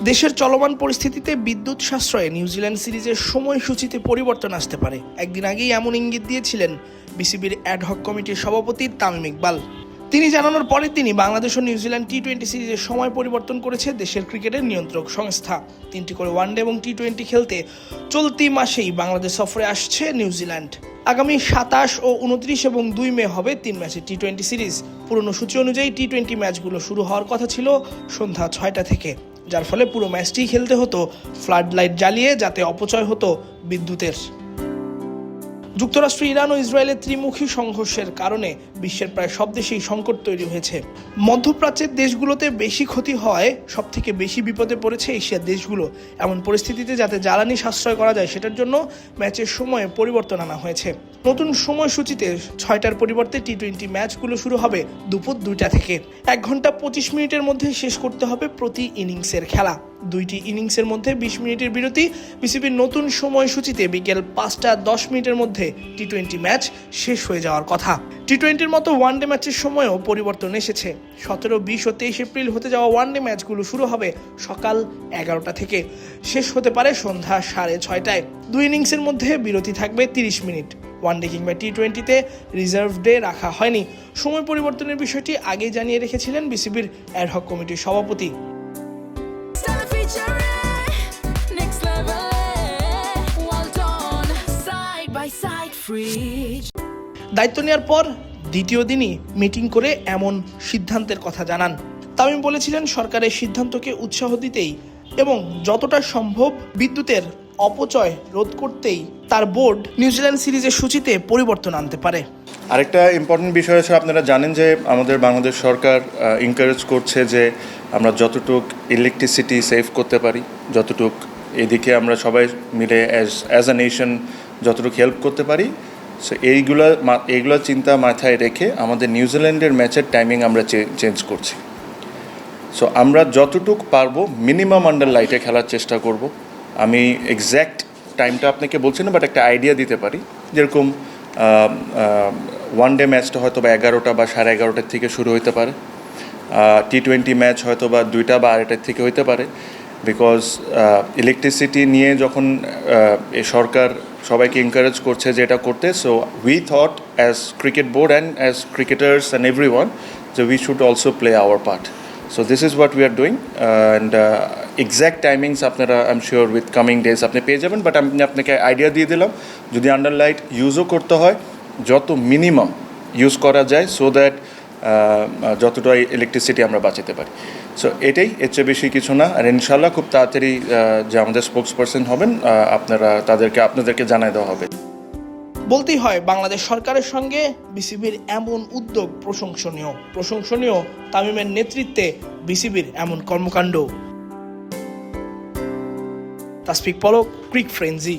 দেশের চলমান পরিস্থিতিতে বিদ্যুৎ সাশ্রয়ে নিউজিল্যান্ড সিরিজের সময়সূচিতে পরিবর্তন আসতে পারে। একদিন আগেই এমন ইঙ্গিত দিয়েছিলেন বিসিবির অ্যাডহক কমিটির সভাপতি তামিম ইকবাল। তিনি জানানোর পরের দিনই বাংলাদেশ ও নিউজিল্যান্ড টি-20 সিরিজের সময় পরিবর্তন করেছে দেশের ক্রিকেটের নিয়ন্ত্রক সংস্থা। 3টি করে ওয়ানডে এবং টি-20 খেলতে চলতি মাসেই বাংলাদেশ সফরে আসছে নিউজিল্যান্ড। আগামী 27 ও 29 এবং 2 মে হবে 3 ম্যাচের টি-20 সিরিজ। পুরনো সূচি অনুযায়ী টি-20 ম্যাচগুলো শুরু হওয়ার কথা ছিল সন্ধ্যা 6টা থেকে, যার ফলে পুরো ম্যাচটি খেলতে হতো ফ্লাড লাইট জ্বালিয়ে, যাতে অপচয় হতো বিদ্যুতের। যুক্তরাষ্ট্র, ইরান ও ইসরায়েলের ত্রিমুখী সংঘর্ষের কারণে বিশ্বের প্রায় সব দেশেই সংকট তৈরি হয়েছে। মধ্যপ্রাচ্যের দেশগুলোতে বেশি ক্ষতি হওয়ায় সবথেকে বেশি বিপদে পড়েছে এশিয়ার দেশগুলো। এমন পরিস্থিতিতে যাতে জ্বালানি সাশ্রয় করা যায়, সেটার জন্য ম্যাচের সময়ে পরিবর্তন আনা হয়েছে। নতুন সময়সূচিতে 6টার পরিবর্তে টি-20 ম্যাচগুলো শুরু হবে দুপুর 2টা থেকে। 1 ঘন্টা 25 মিনিটের মধ্যে শেষ করতে হবে প্রতি ইনিংসের খেলা। 2টি ইনিংসের মধ্যে 20 মিনিটের বিরতি। বিসিবির নতুন সময়সূচিতে বিকেল 5টা 10 মিনিটের মধ্যে টি-20 ম্যাচ শেষ হয়ে যাওয়ার কথা। টি-20-র মতো ওয়ানডে ম্যাচের সময়ও পরিবর্তন এসেছে। 17, 20 ও 23 এপ্রিল হতে যাওয়া ওয়ানডে ম্যাচগুলো শুরু হবে সকাল 11টা থেকে, শেষ হতে পারে সন্ধ্যা 6:30টায়। 2 ইনিংসের মধ্যে বিরতি থাকবে 30 মিনিট। ওয়ানডে কিংবা টি-20-তে রিজার্ভ ডে রাখা হয়নি। সময় পরিবর্তনের বিষয়টি আগেই জানিয়ে রেখেছিলেন বিসিবির অ্যাডহক কমিটির সভাপতি। দায়িত্ব নেওয়ার পর দ্বিতীয় দিনই মিটিং করে এমন সিদ্ধান্তের কথা জানান তামিম। বলেছিলেন, সরকারের সিদ্ধান্তকে উৎসাহ দিতেই এবং যতটা সম্ভব বিদ্যুতের অপচয় রোধ করতেই তার বোর্ড নিউজিল্যান্ড সিরিজের সূচিতে পরিবর্তন আনতে পারে। আরেকটা ইম্পর্টেন্ট বিষয় আছে, আপনারা জানেন যে আমাদের বাংলাদেশ সরকার এনকারেজ করছে যে আমরা যতটুক ইলেকট্রিসিটি সেভ করতে পারি, যতটুক এদিকে আমরা সবাই মিলে অ্যাজ আ নেশন যতটুকু হেল্প করতে পারি। সো এইগুলো চিন্তা মাথায় রেখে আমাদের নিউজিল্যান্ডের ম্যাচের টাইমিং আমরা চেঞ্জ করছি। সো আমরা যতটুক পারবো মিনিমাম আন্ডার লাইটে খেলার চেষ্টা করব। আমি এক্স্যাক্ট টাইমটা আপনাকে বলছি না, বাট একটা আইডিয়া দিতে পারি। যেরকম ওয়ানডে ম্যাচটা হয়তো বা 11টা বা 11:30 থেকে শুরু হতে পারে। টি-20 ম্যাচ হয়তো বা 2টা বা 2:30 থেকে হতে পারে। বিকজ ইলেকট্রিসিটি নিয়ে যখন সরকার সবাইকে এনকারেজ করছে যে এটা করতে, so we thought as cricket board and as cricketers and everyone যে we should also play our part. So this is what we are doing. And exact timings আপনারা I am sure with coming days আপনি পেয়ে যাবেন। But আমি আপনাকে idea দিয়ে দিলাম, যদি আন্ডার লাইট ইউজও করতে হয় যত মিনিমাম ইউজ করা যায়, সো দ্যাট যতটা ইলেকট্রিসিটি আমরা বাঁচাতে পারি। সো এটাই, এর চেয়ে বেশি কিছু না। আর ইনশাল্লাহ খুব তাড়াতাড়ি যে আমাদের স্পোক্স পারসন হবেন আপনাদেরকে জানাই দেওয়া হবে। বলতেই হয়, বাংলাদেশ সরকারের সঙ্গে বিসিবির এমন উদ্যোগ প্রশংসনীয় তামিমের নেতৃত্বে বিসিবির এমন কর্মকাণ্ড। তাসফিক পলক, ক্রিক ফ্রেঞ্জি।